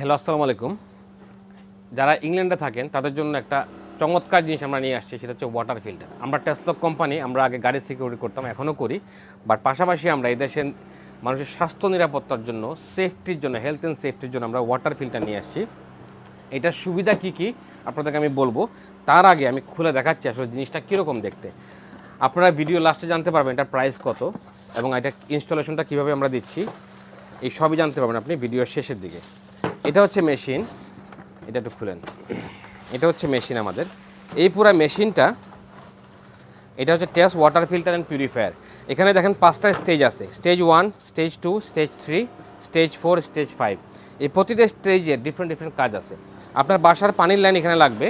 Hello, আসসালামু আলাইকুম। যারা ইংল্যান্ডে থাকেন তাদের জন্য একটা চমৎকার জিনিস আমরা নিয়ে আসছি, সেটা হচ্ছে ওয়াটার ফিল্টার। আমরা টেসলা কোম্পানি, আমরা আগে গাড়ির সিকিউরিটি করতাম, এখনও করি। বাট পাশাপাশি আমরা এই দেশে মানুষের স্বাস্থ্য নিরাপত্তার জন্য, সেফটির জন্য, হেলথ অ্যান্ড সেফটির জন্য আমরা ওয়াটার ফিল্টার নিয়ে আসছি। এটার সুবিধা কী কী আপনাদেরকে আমি বলবো। তার আগে আমি খুলে দেখাচ্ছি আসলে জিনিসটা কীরকম দেখতে। আপনারা ভিডিও লাস্টে জানতে পারবেন এটার প্রাইস কত এবং এটা ইনস্টলেশনটা কীভাবে আমরা দিচ্ছি, এই সবই জানতে পারবেন আপনি ভিডিওর শেষের দিকে। এটা হচ্ছে মেশিন, এটা একটু খুলেন। এটা হচ্ছে মেশিন আমাদের। এই পুরো মেশিনটা, এটা হচ্ছে test water filter and purifier. এখানে দেখেন 5টা স্টেজ আছে, stage 1, stage 2, stage 3, stage 4, stage 5। এই প্রতিটা স্টেজের ডিফারেন্ট কাজ আছে। আপনার বাসার পানির লাইন এখানে লাগবে,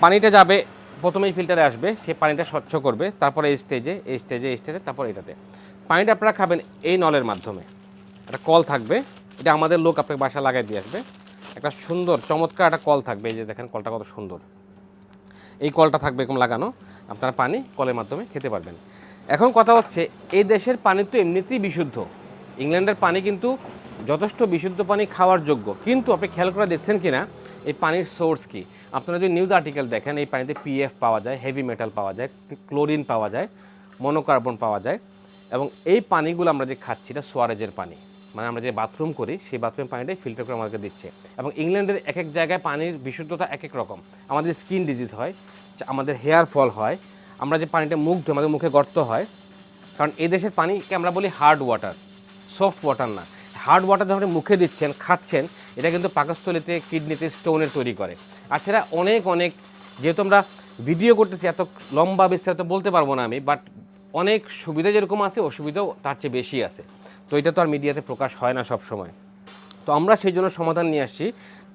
পানিটা যাবে প্রথমেই ফিল্টারে আসবে, সে পানিটা স্বচ্ছ করবে, তারপরে এই স্টেজে, তারপর এটাতে পানিটা আপনারা খাবেন এই নলের মাধ্যমে। একটা কল থাকবে, এটা আমাদের লোক আপনাকে বাসা লাগাই দিয়ে আসবে। একটা সুন্দর চমৎকার একটা কল থাকবে, এই যে দেখেন কলটা কত সুন্দর। এই কলটা থাকবে এরকম লাগানো, আপনারা পানি কলের মাধ্যমে খেতে পারবেন। এখন কথা হচ্ছে, এই দেশের পানি তো এমনিতেই বিশুদ্ধ, ইংল্যান্ডের পানি কিন্তু যথেষ্ট বিশুদ্ধ পানি খাওয়ার যোগ্য। কিন্তু আপনি খেয়াল করে দেখছেন কি না এই পানির সোর্স কি? আপনারা যদি নিউজ আর্টিকেল দেখেন, এই পানিতে পিএফ পাওয়া যায়, হেভি মেটাল পাওয়া যায়, ক্লোরিন পাওয়া যায়, মনোকার্বন পাওয়া যায়। এবং এই পানিগুলো আমরা যে খাচ্ছি, এটা সোয়ারেজের পানি, মানে আমরা যে বাথরুম করি সেই বাথরুম পানিটাই ফিল্টার করে আমাদেরকে দিচ্ছে। এবং ইংল্যান্ডের এক এক জায়গায় পানির বিশুদ্ধতা এক এক রকম। আমাদের স্কিন ডিজিজ হয়, আমাদের হেয়ার ফল হয়, আমরা যে পানিটা মুখ ধুই আমাদের মুখে গর্ত হয়। কারণ এই দেশের পানিকে আমরা বলি হার্ড ওয়াটার, সফট ওয়াটার না। হার্ড ওয়াটার যখন মুখে দিচ্ছেন, খাচ্ছেন, এটা কিন্তু পাকস্থলীতে, কিডনিতে স্টোনের তৈরি করে। আর সেটা অনেক অনেক, যেহেতু আমরা ভিডিও করতেছি, এত লম্বা বিস্তারিত বলতে পারবো না আমি, বাট অনেক সুবিধা যেরকম আছে, অসুবিধাও তার চেয়ে বেশি আছে। তো এটা তো আর মিডিয়াতে প্রকাশ হয় না সব সময়। তো আমরা সেই জন্য সমাধান নিয়ে আসছি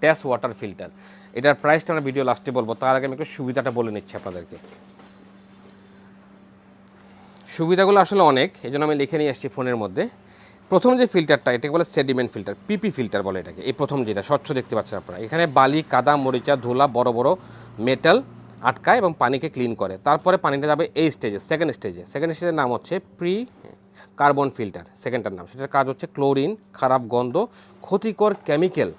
টেস্ট ওয়াটার ফিল্টার। এটার প্রাইসটা আমরা ভিডিও লাস্টে বলবো, তার আগে আমি একটু সুবিধাটা বলে নিচ্ছি আপনাদেরকে। সুবিধাগুলো আসলে অনেক, এই জন্য আমি লিখে নিয়ে আসছি ফোনের মধ্যে। প্রথম যে ফিল্টারটা, এটাকে বলে সেডিমেন্ট ফিল্টার, পিপি ফিল্টার বলে এটাকে। এই প্রথম যেটা স্বচ্ছ দেখতে পাচ্ছেন আপনারা, এখানে বালি, কাদা, মরিচা, ধুলা, বড় বড় মেটাল আটকায় এবং পানিকে ক্লিন করে। তারপরে পানিটা যাবে এই স্টেজে, সেকেন্ড স্টেজের নাম হচ্ছে প্রি কার্বন ফিল্টার, সেকেন্ডটার নাম। সেটার কাজ হচ্ছে ক্লোরিন, খারাপ গন্ধ, ক্ষতিকর কেমিক্যাল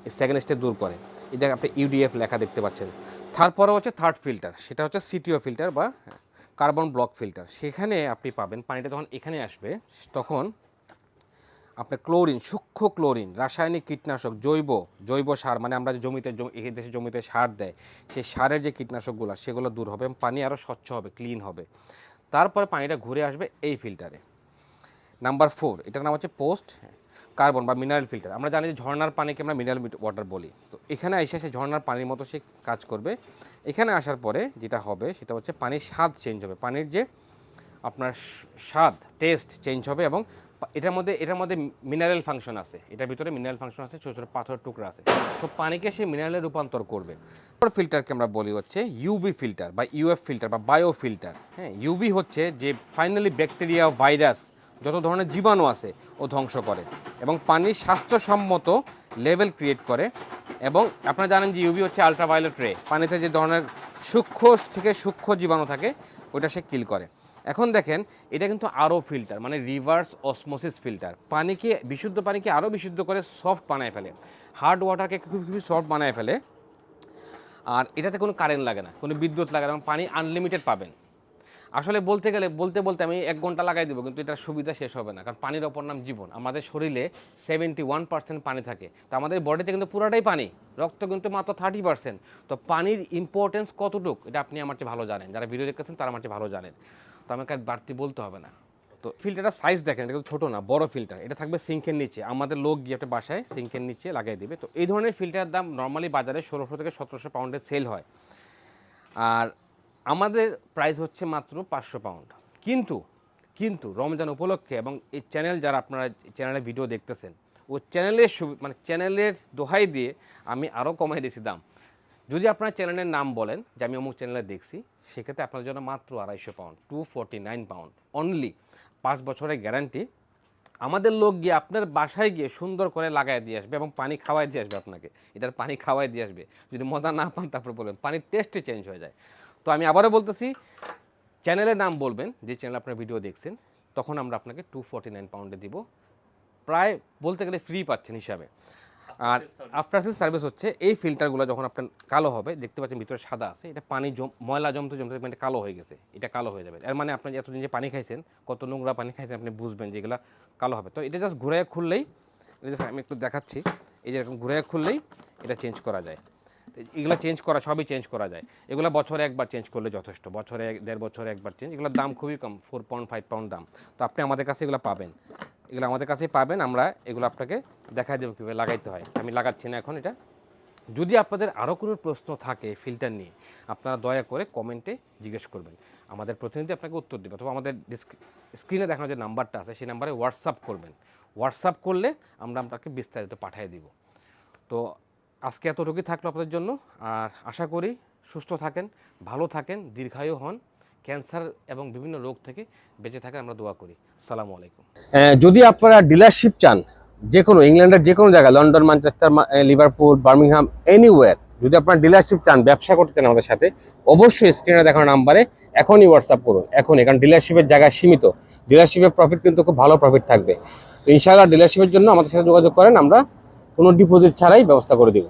এই সেকেন্ড স্টেজ দূর করে। এটা আপনি ইউডিএফ লেখা দেখতে পাচ্ছেন। তারপরে হচ্ছে থার্ড ফিল্টার, সেটা হচ্ছে সিটিও ফিল্টার বা কার্বন ব্লক ফিল্টার। সেখানে আপনি পাবেন পানিটা যখন এখানে আসবে, তখন আপনার ক্লোরিন, সূক্ষ্ম ক্লোরিন, রাসায়নিক কীটনাশক, জৈব সার, মানে আমরা যে জমিতে, এই দেশে জমিতে সার দেয়, সেই সারের যে কীটনাশকগুলো, সেগুলো দূর হবে, পানি আরও স্বচ্ছ হবে, ক্লিন হবে। তারপরে পানিটা ঘুরে আসবে এই ফিল্টারে। নাম্বার 4, এটার নাম হচ্ছে পোস্ট কার্বন বা মিনারেল ফিল্টার। আমরা জানি যে ঝর্নার পানিকে আমরা মিনারেল ওয়াটার বলি। তো এখানে এসে সে ঝর্নার পানির মতো সে কাজ করবে। এখানে আসার পরে যেটা হবে সেটা হচ্ছে পানির স্বাদ চেঞ্জ হবে, পানির যে আপনার স্বাদ, টেস্ট চেঞ্জ হবে। এবং এটার মধ্যে মিনারেল ফাংশন আছে, এটার ভিতরে মিনারেল ফাংশন আছে, ছোটো ছোটো পাথরের টুকরা আছে, সব পানিকে সে মিনারেলে রূপান্তর করবে। ফিল্টারকে আমরা বলি হচ্ছে ইউভি ফিল্টার বা ইউএফ ফিল্টার বা বায়ো ফিল্টার। হ্যাঁ, ইউভি হচ্ছে যে ফাইনালি ব্যাকটেরিয়া, ভাইরাস, যত ধরনের জীবাণু আছে ও ধ্বংস করে এবং পানির স্বাস্থ্যসম্মত লেভেল ক্রিয়েট করে। এবং আপনারা জানেন যে ইউভি হচ্ছে আলট্রাভায়োলেট রে, পানিতে যে ধরনের সূক্ষ্ম থেকে সূক্ষ্ম জীবাণু থাকে ওইটা সে কিল করে। এখন দেখেন, এটা কিন্তু আরও ফিল্টার, মানে রিভার্স অসমোসিস ফিল্টার, পানিকে, বিশুদ্ধ পানিকে আরও বিশুদ্ধ করে সফট বানায় ফেলে, হার্ড ওয়াটারকে খুবই সফট বানায় ফেলে। আর এটাতে কোনো কারেন্ট লাগে না, কোনো বিদ্যুৎ লাগে না, পানি আনলিমিটেড পাবেন। আসলে বলতে গেলে বলতে আমি 1 ঘন্টা লাগাই দেবো, কিন্তু এটার সুবিধা শেষ হবে না, কারণ পানির অপর নাম জীবন। আমাদের শরীরে 71% পানি থাকে, তো আমাদের বডিতে কিন্তু পুরাটাই পানি, রক্ত কিন্তু মাত্র 30%। তো পানির ইম্পর্টেন্স কতটুক এটা আপনি আমার চেয়ে ভালো জানেন, যারা ভিডিও দেখতেছেন তারা আমার চেয়ে ভালো জানেন। তো আমাকে বাড়তি বলতে হবে না। তো ফিল্টারটার সাইজ দেখেন, এটা কিন্তু ছোটো না, বড় ফিল্টার। এটা থাকবে সিঙ্কের নিচে, আমাদের লোক গিয়ে একটা বাসায় সিঙ্কের নিচে লাগিয়ে দেবে। তো এই ধরনের ফিল্টারের দাম নর্মালি বাজারে 1600 থেকে 1700 পাউন্ডের সেল হয়, আর আমাদের প্রাইস হচ্ছে মাত্র 500 পাউন্ড। কিন্তু কিন্তু রমজান উপলক্ষে, এবং এই চ্যানেল, যারা আপনারা চ্যানেলে ভিডিও দেখতেছেন, ও চ্যানেলের মানে চ্যানেলের দোহাই দিয়ে আমি আরও কমাই দিয়েছি দাম। যদি আপনার চ্যানেলের নাম বলেন যে আমি অমুক চ্যানেলে দেখছি, সেক্ষেত্রে আপনার জন্য মাত্র 250 পাউন্ড, 249 পাউন্ড অনলি। 5 বছরের গ্যারান্টি। আমাদের লোক গিয়ে আপনার বাসায় গিয়ে সুন্দর করে লাগাই দিয়ে আসবে এবং পানি খাওয়াই দিয়ে আসবে আপনাকে, এটার পানি খাওয়াই দিয়ে আসবে। যদি মজা না পান তারপরে বলবেন, পানির টেস্টে চেঞ্জ হয়ে যায়। তো আমি আবারও বলতেছি, চ্যানেলের নাম বলবেন যে চ্যানেল আপনার ভিডিও দেখছেন, তখন আমরা আপনাকে 249 পাউন্ডে দিব, প্রায় বলতে গেলে ফ্রি পাচ্ছেন হিসাবে। আর আফটার সেল সার্ভিস হচ্ছে এই ফিল্টারগুলো যখন আপনার কালো হবে, দেখতে পাচ্ছেন ভিতরে সাদা আছে, এটা পানি ময়লা জমতে জমতে মানে কালো হয়ে গেছে, এটা কালো হয়ে যাবে। এর মানে আপনি এতদিন যে পানি খাইছেন, কত নোংরা পানি খাইছেন, আপনি বুঝবেন যে এগুলো কালো হবে। তো এটা জাস্ট ঘুরাইয়া খুললেই, এটা জাস্ট আমি একটু দেখাচ্ছি, এই যে এরকম ঘুরাইয়া খুললেই এটা চেঞ্জ করা যায়। এগুলো চেঞ্জ করা, সবই চেঞ্জ করা যায়। এগুলো বছরে একবার চেঞ্জ করলে যথেষ্ট, বছরে 1.5 বছরে একবার চেঞ্জ। এগুলোর দাম খুবই কম, 4 পাউন্ড 5 পাউন্ড দাম। তো আপনি আমাদের কাছে এগুলো পাবেন, এগুলো আমাদের কাছেই পাবেন। আমরা এগুলো আপনাকে দেখাই দেবো কীভাবে লাগাইতে হয়। আমি লাগাচ্ছি না এখন এটা। যদি আপনাদের আরও কোনো প্রশ্ন থাকে ফিল্টার নিয়ে, আপনারা দয়া করে কমেন্টে জিজ্ঞেস করবেন, আমাদের প্রতিনিধি আপনাকে উত্তর দেবে। অথবা আমাদের স্ক্রিনে দেখানো যে নাম্বারটা আছে সেই নাম্বারে হোয়াটসঅ্যাপ করবেন। হোয়াটসঅ্যাপ করলে আমরা আপনাকে বিস্তারিত পাঠিয়ে দিব। তো আজকে এতটুকুই থাকলো আপনাদের জন্য। আর আশা করি সুস্থ থাকেন, ভালো থাকেন, দীর্ঘায়ু হন, ক্যান্সার এবং বিভিন্ন রোগ থেকে বেঁচে থাকেন আমরা দোয়া করি। আসসালামু আলাইকুম। যদি আপনারা ডিলারশিপ চান, যে কোনো ইংল্যান্ডের যে কোনো জায়গায়, London, Manchester, Liverpool, Birmingham, anywhere, যদি আপনারা ডিলারশিপ চান, ব্যবসা করতে চান আমাদের সাথে, অবশ্যই স্ক্রিনে দেখানো নাম্বারে এখনই হোয়াটসঅ্যাপ করুন, এখনই। কারণ ডিলারশিপের জায়গা সীমিত, ডিলারশিপের প্রফিট কিন্তু খুব ভালো প্রফিট থাকবে। ইনশাআল্লাহ ডিলারশিপের জন্য আমাদের সাথে যোগাযোগ করেন, আমরা কোনো ডিপোজিট ছাড়াই ব্যবস্থা করে দেব।